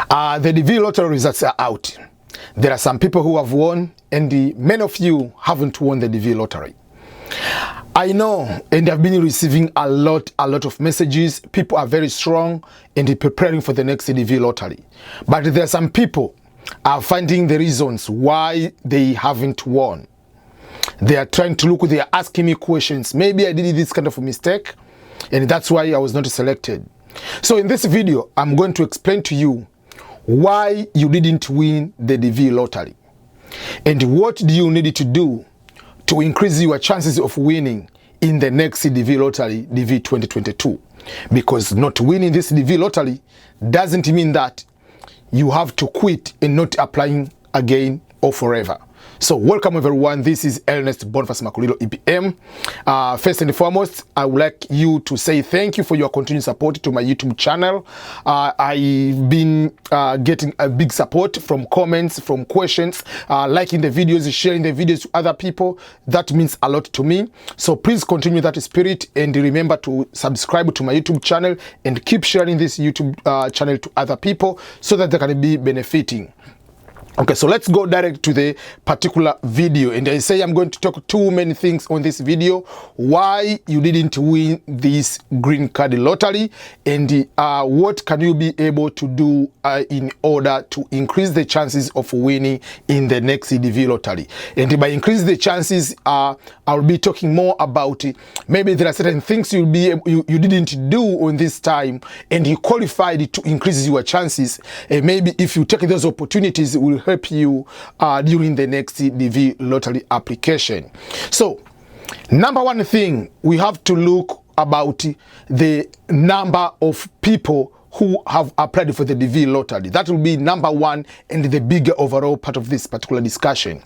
The DV lottery results are out. There are some people who have won, and many of you haven't won the DV lottery. I know, and I've been receiving a lot of messages. People are very strong and preparing for the next DV lottery. But there are some people are finding the reasons why they haven't won. They are trying to look, they are asking me questions. Maybe I did this kind of a mistake, and that's why I was not selected. So in this video, I'm going to explain to you why you didn't win the DV lottery and what do you need to do to increase your chances of winning in the next DV lottery, DV 2022. Because not winning this DV lottery doesn't mean that you have to quit and not applying again or forever. So welcome everyone, this is Ernest Boniface Makulilo EPM. First and foremost, I would like you to say thank you for your continued support to my YouTube channel. I've been getting a big support from comments, from questions, liking the videos, sharing the videos to other people. That means a lot to me. So please continue that spirit and remember to subscribe to my YouTube channel and keep sharing this YouTube channel to other people so that they can be benefiting. Okay, so let's go direct to the particular video, and I say I'm going to talk too many things on this video. Why you didn't win this green card lottery, and what can you be able to do in order to increase the chances of winning in the next DV lottery. And by increase the chances, I'll be talking more about maybe there are certain things you didn't do on this time and you qualified to increase your chances, and maybe if you take those opportunities, it will help you during the next DV lottery application. So number one thing, we have to look about the number of people who have applied for the DV lottery. That will be number one and the bigger overall part of this particular discussion.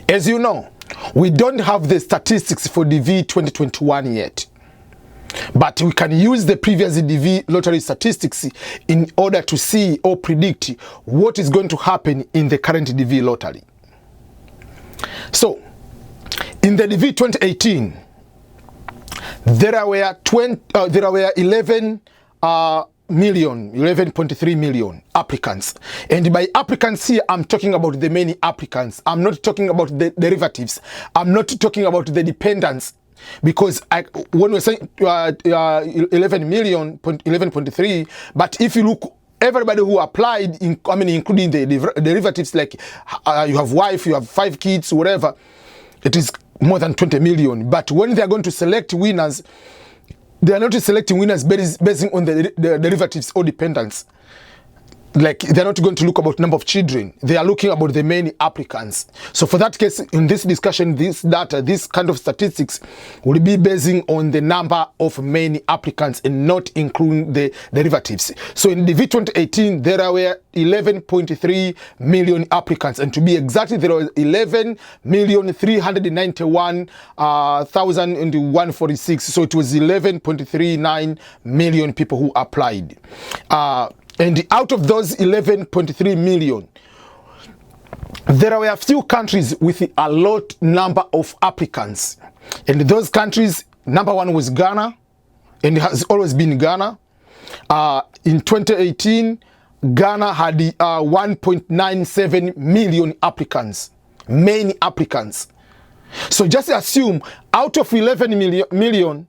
As you know, we don't have the statistics for DV 2021 yet. But we can use the previous DV lottery statistics in order to see or predict what is going to happen in the current DV lottery. So, in the DV 2018, there were 11.3 million applicants. And by applicants here, I'm talking about the many applicants. I'm not talking about the derivatives. I'm not talking about the dependents. Because when we're saying 11.3, but if you look, everybody who applied, including the derivatives, like you have wife, you have 5 kids, whatever, it is more than 20 million. But when they are going to select winners, they are not selecting winners based on the derivatives or dependents. Like, they're not going to look about number of children. They are looking about the many applicants. So for that case, in this discussion, this data, this kind of statistics will be basing on the number of many applicants and not including the derivatives. So in DV 2018, there were 11.3 million applicants. And to be exact, there were 11,391,146. So it was 11.39 million people who applied. And out of those 11.3 million, there were a few countries with a lot number of applicants. And those countries, number one was Ghana, and it has always been Ghana. In 2018, Ghana had 1.97 million applicants, many applicants. So just assume out of 11 million,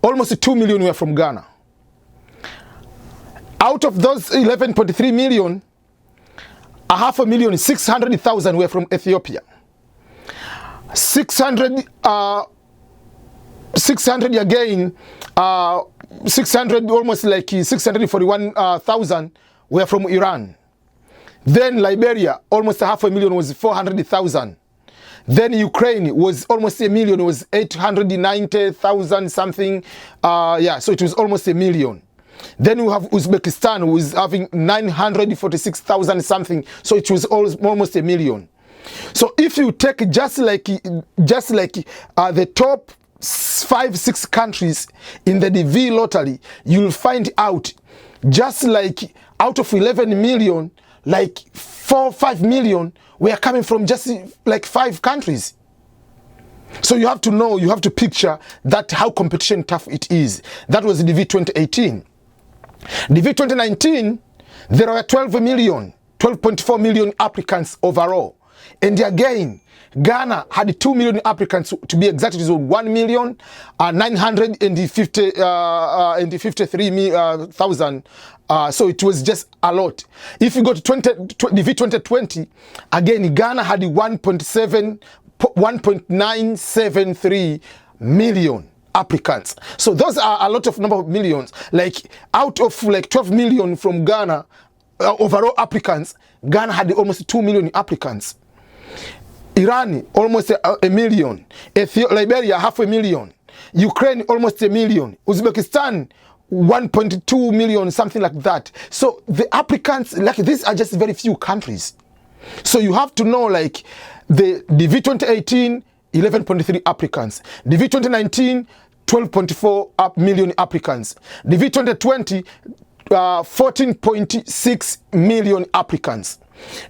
almost 2 million were from Ghana. Out of those 11.3 million, 500,600 were from Ethiopia. 600 again, 600, almost like 641,000 were from Iran. Then Liberia, almost 500,000 was 400,000. Then Ukraine was almost 1 million, was 890,000 something. So it was almost 1 million. Then we have Uzbekistan, who is having 946,000 something. So it was almost 1 million. So if you take just like the top 5-6 countries in the DV lottery, you'll find out just like out of 11 million, like 4-5 million were coming from just like 5 countries. So you have to know, you have to picture that how competition tough it is. That was DV 2018. DV 2019, There were 12.4 million applicants overall. And again, Ghana had 2 million applicants, to be exact. It was 1,953,000. So it was just a lot. If you go to 2020, again, Ghana had 1.973 million applicants. So those are a lot of number of millions. Like out of like 12 million from Ghana, overall applicants, Ghana had almost 2 million applicants. Iran, almost a million. Liberia, 500,000. Ukraine, almost 1 million. Uzbekistan, 1.2 million, something like that. So the applicants, like these are just very few countries. So you have to know, like the DV 2018, 11.3 applicants. DV 2019, 12.4 million applicants. DV 2020, 14.6 million applicants.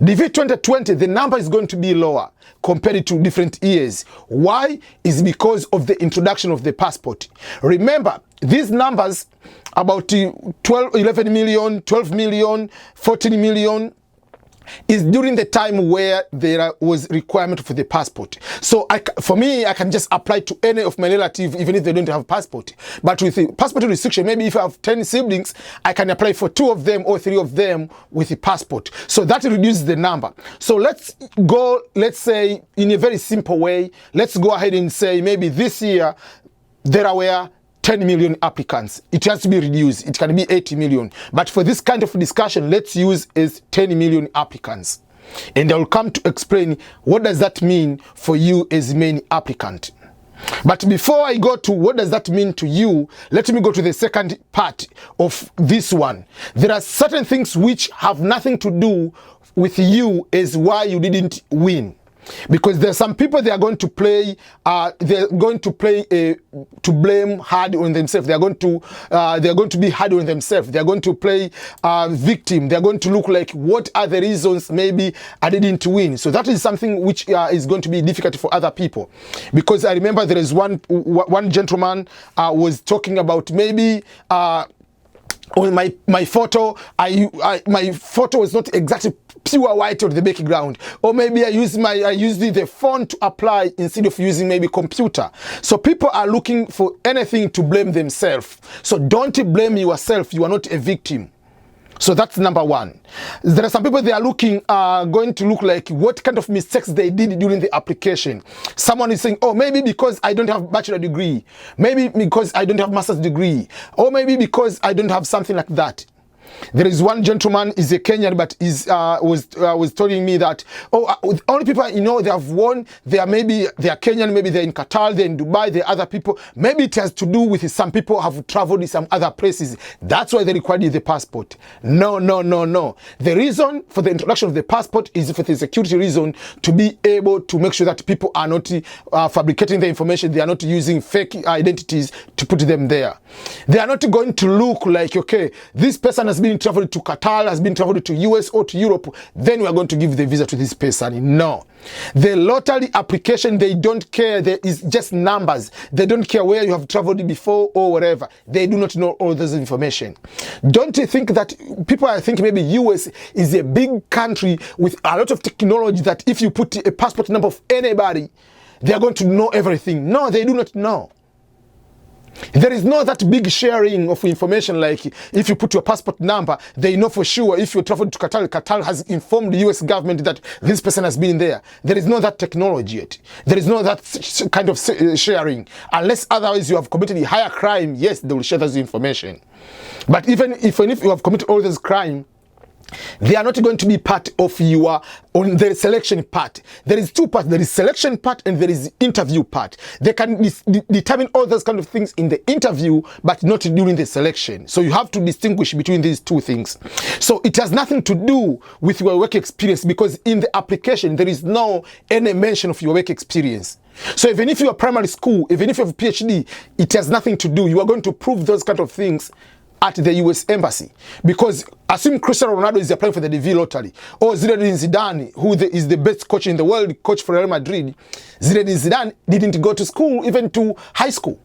DV 2020, the number is going to be lower compared to different years. Why? Is because of the introduction of the passport. Remember, these numbers, about 11 million, 12 million, 14 million, is during the time where there was requirement for the passport. So for me, I can just apply to any of my relatives even if they don't have passport. But with the passport restriction, maybe if I have 10 siblings, I can apply for 2 of them or 3 of them with the passport. So that reduces the number. So let's go, let's say in a very simple way, let's go ahead and say maybe this year there were 10 million applicants. It has to be reduced. It can be 80 million. But for this kind of discussion, let's use as 10 million applicants. And I will come to explain what does that mean for you as main applicant. But before I go to what does that mean to you, let me go to the second part of this one. There are certain things which have nothing to do with you as why you didn't win. Because there are some people, they are going to play to blame hard on themselves. They are going to be hard on themselves. They are going to play victim. They are going to look like, what are the reasons maybe I didn't win? So that is something which is going to be difficult for other people. Because I remember there is one gentleman was talking about maybe on my photo, my photo was not exactly pure white on the background, or maybe I used the phone to apply instead of using maybe computer. So people are looking for anything to blame themselves. So don't blame yourself. You are not a victim. So that's number one. There are some people, they are going to look like what kind of mistakes they did during the application. Someone is saying, oh, maybe because I don't have bachelor degree, maybe because I don't have master's degree, or maybe because I don't have something like that. There is one gentleman, is a Kenyan, but was telling me that, only people they have won, they are Kenyan, maybe they're in Qatar, they're in Dubai, they're other people. Maybe it has to do with some people have traveled in some other places. That's why they required the passport. No. The reason for the introduction of the passport is for the security reason, to be able to make sure that people are not fabricating the information. They are not using fake identities to put them there. They are not going to look like, okay, this person has been traveled to Qatar, has been traveled to US or to Europe, then we are going to give the visa to this person. No. The lottery application, they don't care. There is just numbers. They don't care where you have traveled before or whatever. They do not know all this information. Don't you think that people are thinking maybe US is a big country with a lot of technology that if you put a passport number of anybody, they are going to know everything. No, they do not know. There is no that big sharing of information like if you put your passport number, they know for sure if you travel to Qatar, Qatar has informed the US government that this person has been there. There is no that technology yet. There is no that kind of sharing. Unless otherwise you have committed a higher crime, yes, they will share this information. But even if you have committed all this crime, they are not going to be part of your on the selection part. There is 2 parts. There is selection part and there is interview part. They can determine all those kind of things in the interview, but not during the selection. So you have to distinguish between these 2 things. So it has nothing to do with your work experience, because in the application there is no any mention of your work experience. So even if you are primary school, even if you have a PhD, it has nothing to do. You are going to prove those kind of things at the US Embassy. Because assume Cristiano Ronaldo is applying for the DV lottery, or Zinedine Zidane, who is the best coach in the world, coach for Real Madrid. Zinedine Zidane didn't go to school, even to high school.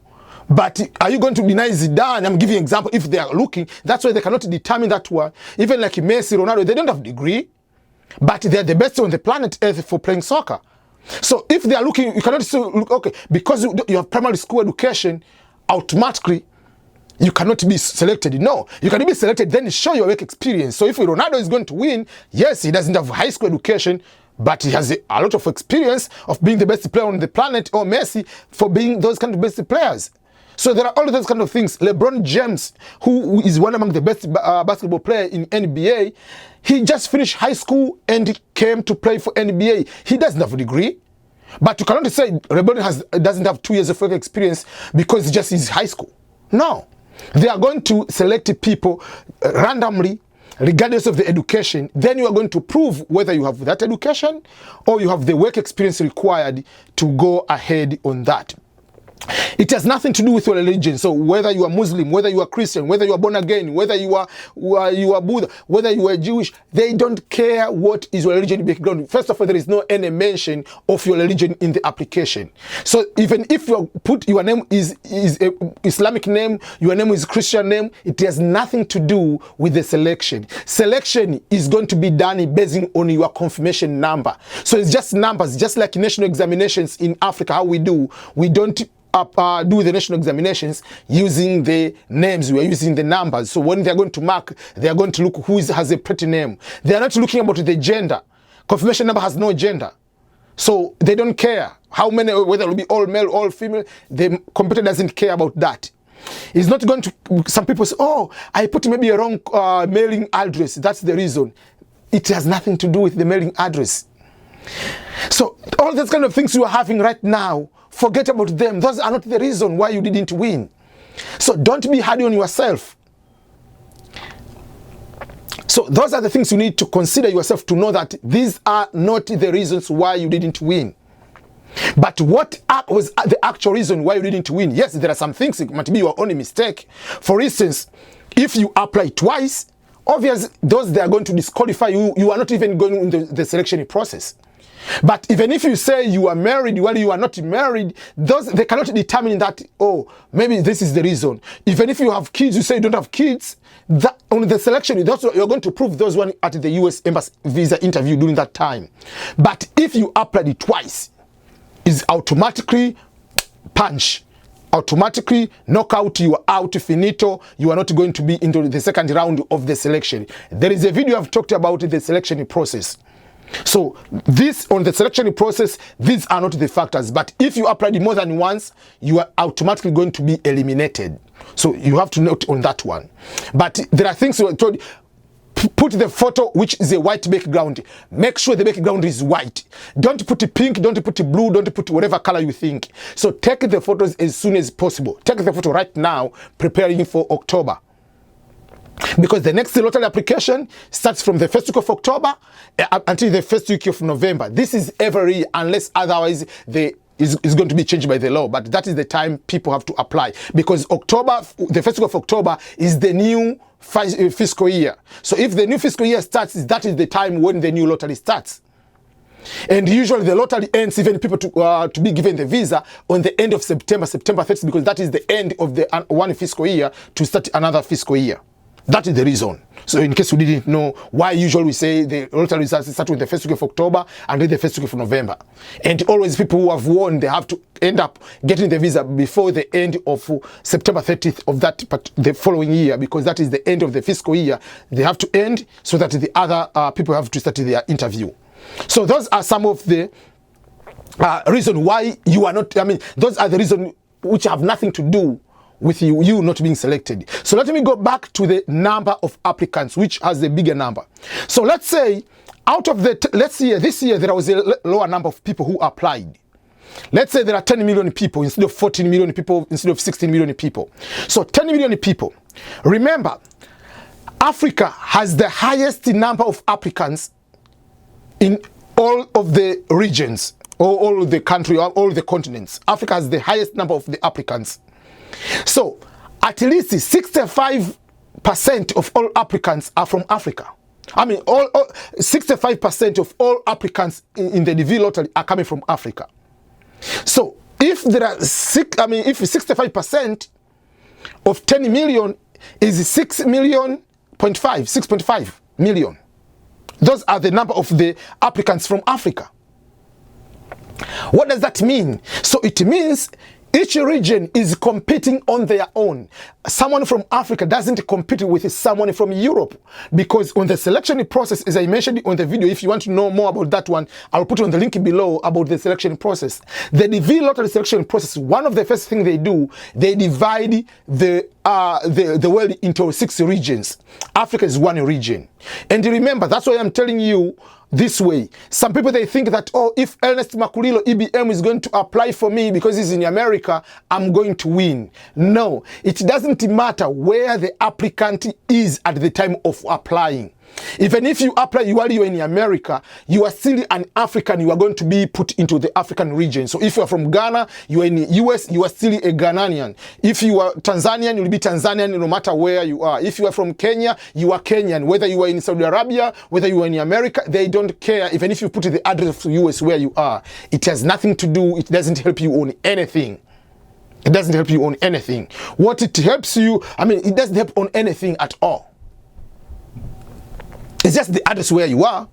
But are you going to deny Zidane? I'm giving an example. If they are looking, that's why they cannot determine that one. Even like Messi, Ronaldo, they don't have degree, but they're the best on the planet Earth for playing soccer. So if they are looking, you cannot say, look, okay, because you have primary school education, automatically you cannot be selected. No, you can be selected, then show your work experience. So if Ronaldo is going to win, yes, he doesn't have high school education, but he has a lot of experience of being the best player on the planet, or Messi for being those kind of best players. So there are all those kind of things. LeBron James, who is one among the best basketball players in NBA, he just finished high school and came to play for NBA. He doesn't have a degree. But you cannot say LeBron doesn't have 2 years of work experience because just his high school. No. They are going to select people randomly, regardless of the education. Then you are going to prove whether you have that education or you have the work experience required to go ahead on that. It has nothing to do with your religion. So whether you are Muslim, whether you are Christian, whether you are born again, whether you are Buddha, whether you are Jewish, they don't care what is your religion background. First of all, there is no any mention of your religion in the application. So even if you put your name is a Islamic name, your name is Christian name, it has nothing to do with the selection. Selection is going to be done based on your confirmation number. So it's just numbers, just like national examinations in Africa, how we do. We don't do the national examinations using the names, we are using the numbers. So when they are going to mark, they are going to look who has a pretty name. They are not looking about the gender. Confirmation number has no gender. So they don't care how many, whether it will be all male, all female. The computer doesn't care about that. It's not going to, some people say, oh, I put maybe a wrong mailing address. That's the reason. It has nothing to do with the mailing address. So all those kind of things you are having right now, forget about them. Those are not the reason why you didn't win. So don't be hard on yourself. So those are the things you need to consider yourself to know that these are not the reasons why you didn't win. But what was the actual reason why you didn't win? Yes, there are some things, it might be your own mistake. For instance, if you apply twice, obviously those they are going to disqualify you. You are not even going in the selection process. But even if you say you are married while you are not married, those they cannot determine that, oh, maybe this is the reason. Even if you have kids, you say you don't have kids, that on the selection, you're going to prove those one at the US Embassy visa interview during that time. But if you applied it twice, is automatically punch. Automatically knockout, you are out, finito, you are not going to be into the second round of the selection. There is a video I've talked about the selection process. So this on the selection process, these are not the factors. But if you applied more than once, you are automatically going to be eliminated. So you have to note on that one. But there are things you are told, put the photo which is a white background. Make sure the background is white. Don't put pink, don't put blue, don't put whatever color you think. So take the photos as soon as possible. Take the photo right now, preparing for October. Because the next lottery application starts from the first week of October until the first week of November. This is every year, unless otherwise is going to be changed by the law. But that is the time people have to apply. Because October, the first week of October is the new fiscal year. So if the new fiscal year starts, that is the time when the new lottery starts. And usually the lottery ends, even people to be given the visa on the end of September 30th, because that is the end of the one fiscal year to start another fiscal year. That is the reason. So in case you didn't know why usually we say the lottery results start with the first week of October and then the first week of November. And always people who have won, they have to end up getting the visa before the end of September 30th of the following year, because that is the end of the fiscal year. They have to end so that the other people have to start their interview. So those are some of the reasons why you are not, those are the reasons which have nothing to do with you not being selected. So let me go back to the number of applicants, which has the bigger number. So let's say out of the, let's see, this year there was a lower number of people who applied. Let's say there are 10 million people instead of 14 million people, instead of 16 million people. So 10 million people. Remember, Africa has the highest number of applicants in all of the regions, or all of the country, or all the continents. Africa has the highest number of the applicants. So at least 65% of all applicants are from Africa. 65% of all applicants in the DV lottery are coming from Africa. So If there are if 65% of 10 million is 6 million, 6.5 million. Those are the number of the applicants from Africa. What does that mean? So it means each region is competing on their own. Someone from Africa doesn't compete with someone from Europe, because on the selection process, as I mentioned on the video, if you want to know more about that one, I'll put on the link below about the selection process. The DV lottery selection process, one of the first things they do, they divide the world into 6 regions. Africa is one region. And remember, that's why I'm telling you this way. Some people, they think that, oh, if Ernest Makulilo EBM is going to apply for me because he's in America, I'm going to win. No, it doesn't matter where the applicant is at the time of applying. Even if you apply while you're in America, you are still an African. You are going to be put into the African region. So if you are from Ghana, you are in the US, you are still a Ghanaian. If you are Tanzanian, you'll be Tanzanian no matter where you are. If you are from Kenya, you are Kenyan. Whether you are in Saudi Arabia, whether you are in America, they don't care. Even if you put the address of the US where you are, it has nothing to do. It doesn't help you on anything. It doesn't help you on anything. What it helps you, it doesn't help on anything at all. It's just the address where you are.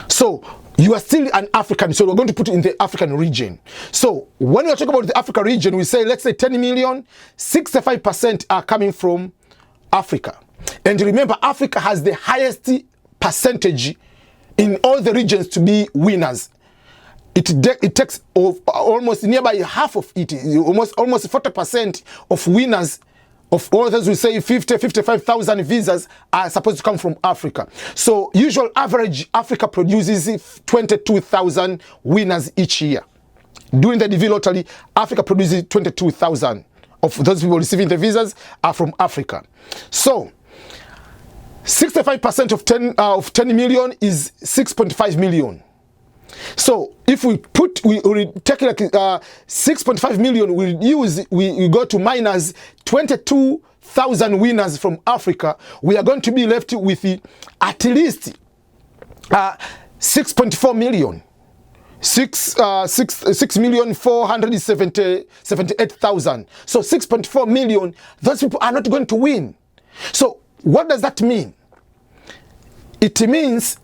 So you are still an African. So we're going to put it in the African region. So when we talk about the Africa region, we say, let's say 10 million, 65% are coming from Africa. And remember, Africa has the highest percentage in all the regions to be winners. It takes almost nearby half of it, almost 40% of winners. Of all those, we say 55,000 visas are supposed to come from Africa. So usual average, Africa produces 22,000 winners each year. During the DV lottery, Africa produces 22,000 of those people receiving the visas are from Africa. So 65% of 10 million is 6.5 million. So if we take like 6.5 million, we go to minus 22,000 winners from Africa, we are going to be left with at least 6.4 million. 6,478,000. So 6.4 million, those people are not going to win. So what does that mean? It means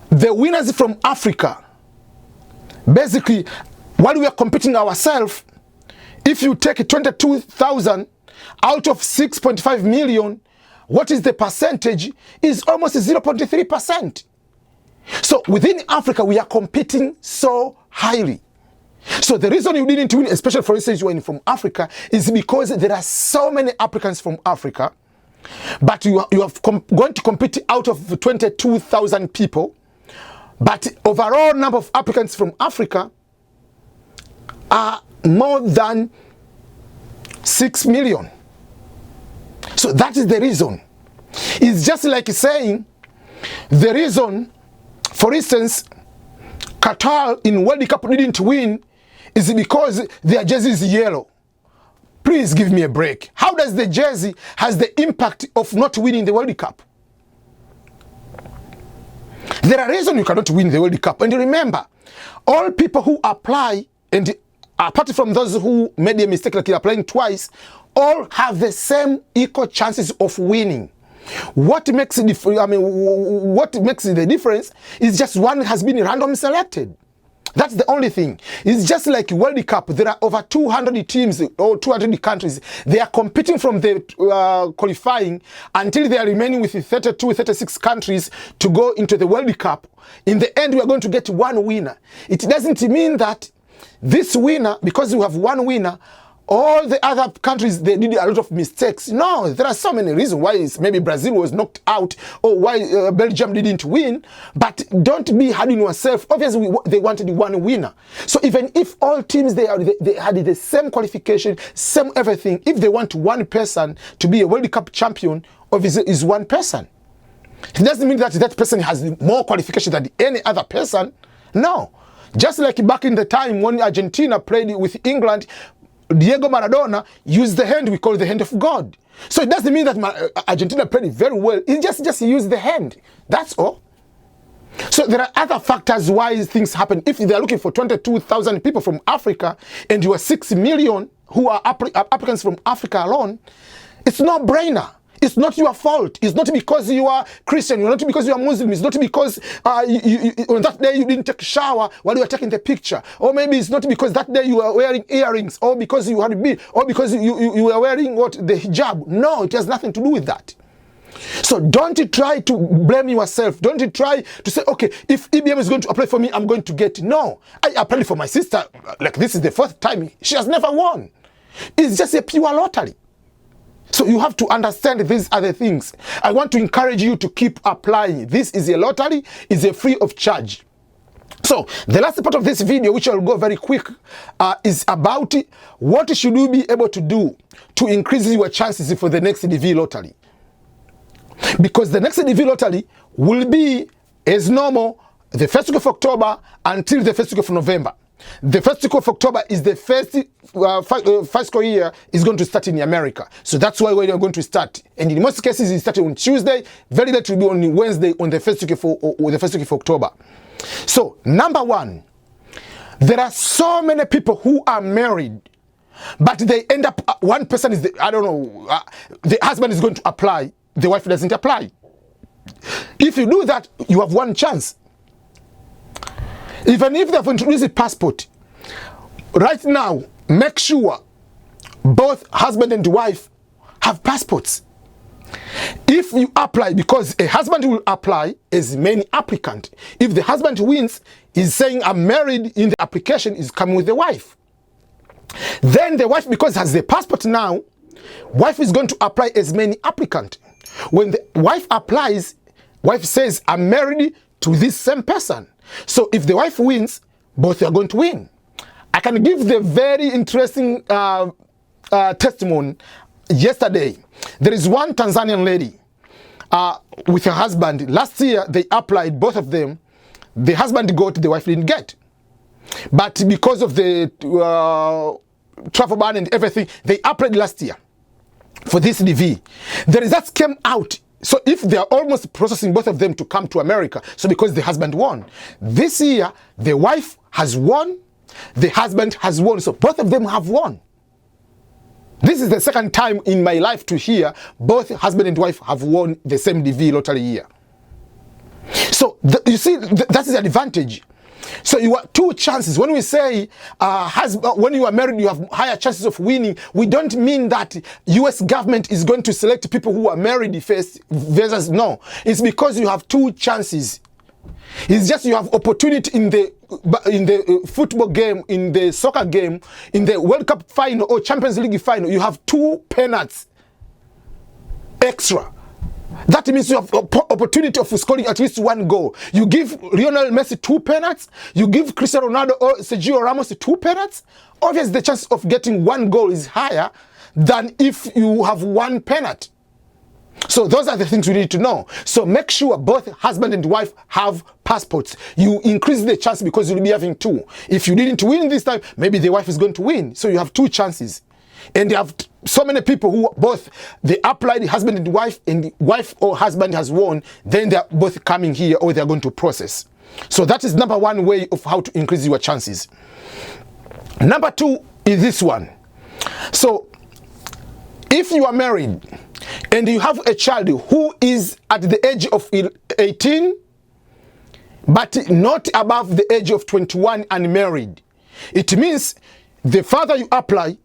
the winners from Africa, basically, while we are competing ourselves, if you take 22,000 out of 6.5 million, what is the percentage? Is almost 0.3%. So within Africa, we are competing so highly. So the reason you didn't win, especially for instance, when from Africa, is because there are so many applicants from Africa, but you are going to compete out of 22,000 people. But overall number of applicants from Africa are more than 6 million. So that is the reason. It's just like saying the reason, for instance, Qatar in World Cup didn't win is because their jersey is yellow. Please give me a break. How does the jersey has the impact of not winning the World Cup? There are reasons you cannot win the World Cup. And remember, all people who apply, and apart from those who made a mistake like applying twice, all have the same equal chances of winning. What makes the difference is just one has been randomly selected. That's the only thing. It's just like World Cup. There are over 200 teams or 200 countries. They are competing from the qualifying until they are remaining with 32, 36 countries to go into the World Cup. In the end, we are going to get one winner. It doesn't mean that this winner, because you have one winner, all the other countries, they did a lot of mistakes. No, there are so many reasons why maybe Brazil was knocked out or why Belgium didn't win. But don't be hard on yourself. Obviously, they wanted one winner. So even if all teams, they had the same qualification, same everything, if they want one person to be a World Cup champion, obviously is one person. It doesn't mean that that person has more qualification than any other person. No. Just like back in the time when Argentina played with England, Diego Maradona used the hand we call the hand of God. So it doesn't mean that Argentina played very well. He just used the hand. That's all. So there are other factors why things happen. If they're looking for 22,000 people from Africa and you are 6 million who are applicants from Africa alone, it's no brainer. It's not your fault. It's not because you are Christian. It's not because you are Muslim. It's not because on that day you didn't take a shower while you were taking the picture. Or maybe it's not because that day you were wearing earrings, or because you had a beard, or because you were wearing the hijab. No, it has nothing to do with that. So don't try to blame yourself. Don't try to say, okay, if EBM is going to apply for me, I'm going to get it. No, I applied for my sister. Like, this is the first time. She has never won. It's just a pure lottery. So you have to understand these are the things. I want to encourage you to keep applying. This is a lottery. It's a free of charge. So the last part of this video, which I'll go very quick, is about what should you be able to do to increase your chances for the next DV lottery. Because the next DV lottery will be, as normal, the first week of October until the first week of November. The first week of October is the first fiscal year is going to start in America. So that's why we're going to start. And in most cases, it's starting on Tuesday. Very late will be on Wednesday on the first week of October. So, number one, there are so many people who are married, but they end up, one person is, the husband is going to apply, the wife doesn't apply. If you do that, you have one chance. Even if they've introduced a passport, right now, make sure both husband and wife have passports. If you apply, because a husband will apply as main applicant. If the husband wins, he's saying I'm married in the application, is coming with the wife. Then the wife, because has the passport now, wife is going to apply as main applicant. When the wife applies, wife says I'm married to this same person. So if the wife wins, both are going to win. I can give the very interesting testimony. Yesterday, there is one Tanzanian lady with her husband. Last year, they applied, both of them. The husband got, the wife didn't get. But because of the travel ban and everything, they applied last year for this DV. The results came out. So if they are almost processing both of them to come to America, so because the husband won. This year, the wife has won, the husband has won. So both of them have won. This is the second time in my life to hear both husband and wife have won the same DV lottery year. So you see, that is the advantage. So you have two chances. When we say when you are married, you have higher chances of winning, we don't mean that US government is going to select people who are married first versus no. It's because you have two chances. It's just you have opportunity in the football game, in the soccer game, in the World Cup final or Champions League final. You have two penalties extra. That means you have opportunity of scoring at least one goal. You give Lionel Messi 2 penalties, you give Cristiano Ronaldo or Sergio Ramos 2 penalties. Obviously, the chance of getting one goal is higher than if you have one penalty. So those are the things we need to know. So make sure both husband and wife have passports. You increase the chance because you'll be having two. If you didn't win this time, maybe the wife is going to win. So you have two chances. And you have so many people who both, they applied, husband and the wife or husband has won, then they're both coming here or they're going to process. So that is number one way of how to increase your chances. Number two is this one. So if you are married and you have a child who is at the age of 18, but not above the age of 21 and married, it means the father you apply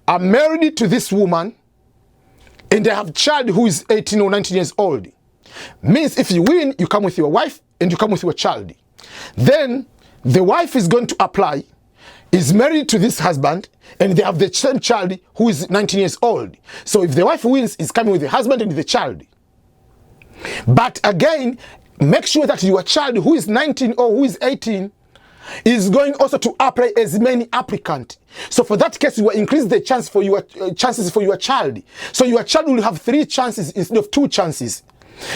are married to this woman and they have a child who is 18 or 19 years old. Means if you win, you come with your wife and you come with your child. Then the wife is going to apply, is married to this husband, and they have the same child who is 19 years old. So if the wife wins, is coming with the husband and the child. But again, make sure that your child who is 19 or who is 18 is going also to apply as many applicant. So for that case, you will increase the chance for your chances for your child. So your child will have 3 chances instead of 2 chances.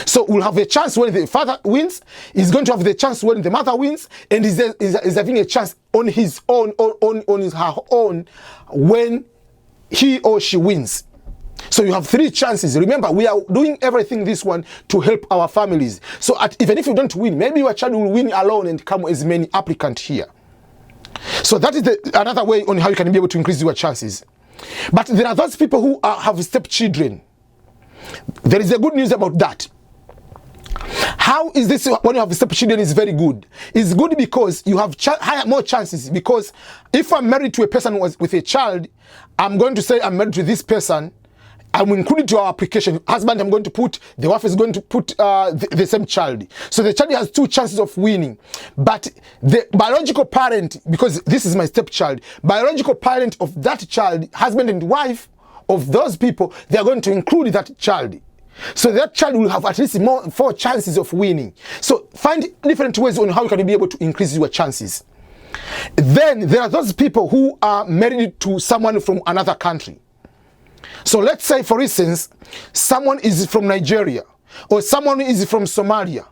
So we'll have a chance when the father wins, he's going to have the chance when the mother wins, and is having a chance on his own, on her own, when he or she wins. So you have 3 chances. Remember, we are doing everything this one to help our families. So even if you don't win, maybe your child will win alone and come as many applicants here. So that is another way on how you can be able to increase your chances. But there are those people who have stepchildren. There is a good news about that. How is this when you have stepchildren is very good? It's good because you have more chances. Because if I'm married to a person with a child, I'm going to say I'm married to this person. I'm included to our application. Husband, I'm going to put, the wife is going to put the same child. So the child has 2 chances of winning. But the biological parent, because this is my stepchild, biological parent of that child, husband and wife of those people, they are going to include that child. So that child will have at least 4 chances of winning. So find different ways on how you can be able to increase your chances. Then there are those people who are married to someone from another country. So let's say, for instance, someone is from Nigeria, or someone is from Somalia,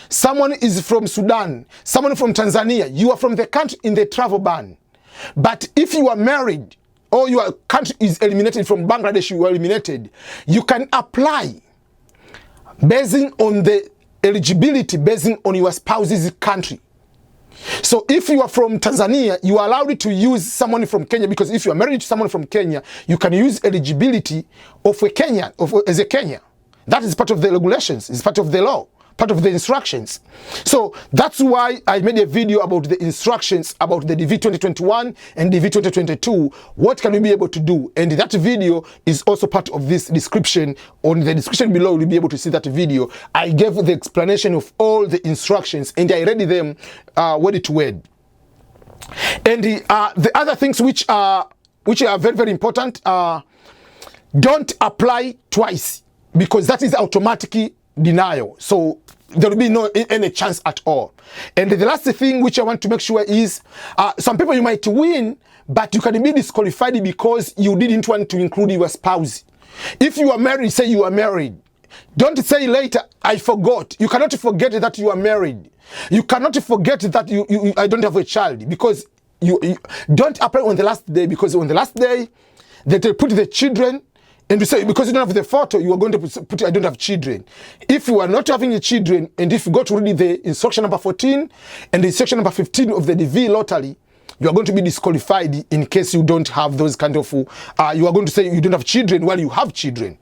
someone is from Sudan, someone from Tanzania. You are from the country in the travel ban. But if you are married, or your country is eliminated from Bangladesh, you are eliminated, you can apply based on the eligibility, based on your spouse's country. So if you are from Tanzania, you are allowed to use someone from Kenya, because if you are married to someone from Kenya, you can use eligibility of a Kenyan, as a Kenyan. That is part of the regulations, it's part of the law, part of the instructions. So that's why I made a video about the instructions about the DV 2021 and DV 2022. What can we be able to do? And that video is also part of this description. On the description below, you'll be able to see that video. I gave the explanation of all the instructions and I read them word to word. And the other things which are very, very important, don't apply twice, because that is automatic denial. So there will be no any chance at all. And the last thing which I want to make sure is, some people you might win, but you can be disqualified because you didn't want to include your spouse. If you are married, say you are married. Don't say later, I forgot. You cannot forget that you are married. You cannot forget that I don't have a child, because you don't apply on the last day, because on the last day they put the children. And you say, because you don't have the photo, you are going to put, I don't have children. If you are not having a children, and if you go to read the instruction number 14 and the instruction number 15 of the DV lottery, you are going to be disqualified in case you don't have those kind of, you are going to say you don't have children while you have children.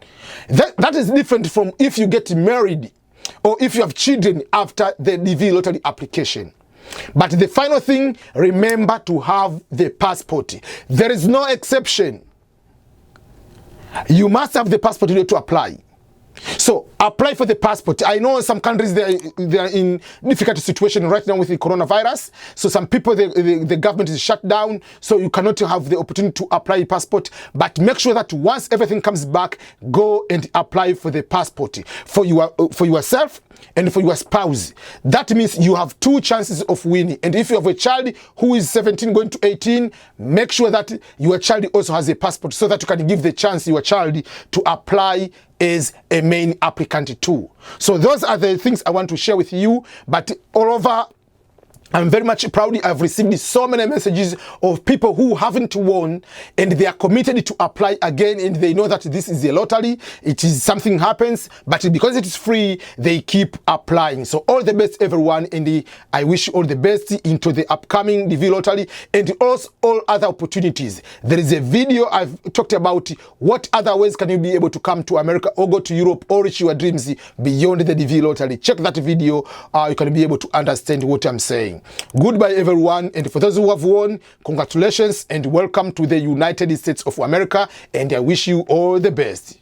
That is different from if you get married or if you have children after the DV lottery application. But the final thing, remember to have the passport. There is no exception. You must have the passport to apply. So apply for the passport. I know some countries they are in difficult situation right now with the coronavirus. So some people the government is shut down, so you cannot have the opportunity to apply a passport. But make sure that once everything comes back, go and apply for the passport for yourself and for your spouse. That means you have 2 chances of winning. And if you have a child who is 17 going to 18, make sure that your child also has a passport, so that you can give the chance your child to apply as a main applicant too. So those are the things I want to share with you. But all over, I'm very much proud. I've received so many messages of people who haven't won and they are committed to apply again, and they know that this is a lottery. It is something happens, but because it is free, they keep applying. So all the best, everyone, and I wish you all the best into the upcoming DV lottery and also all other opportunities. There is a video I've talked about what other ways can you be able to come to America or go to Europe or reach your dreams beyond the DV lottery. Check that video. You can be able to understand what I'm saying. Goodbye, everyone, and for those who have won, congratulations and welcome to the United States of America, and I wish you all the best.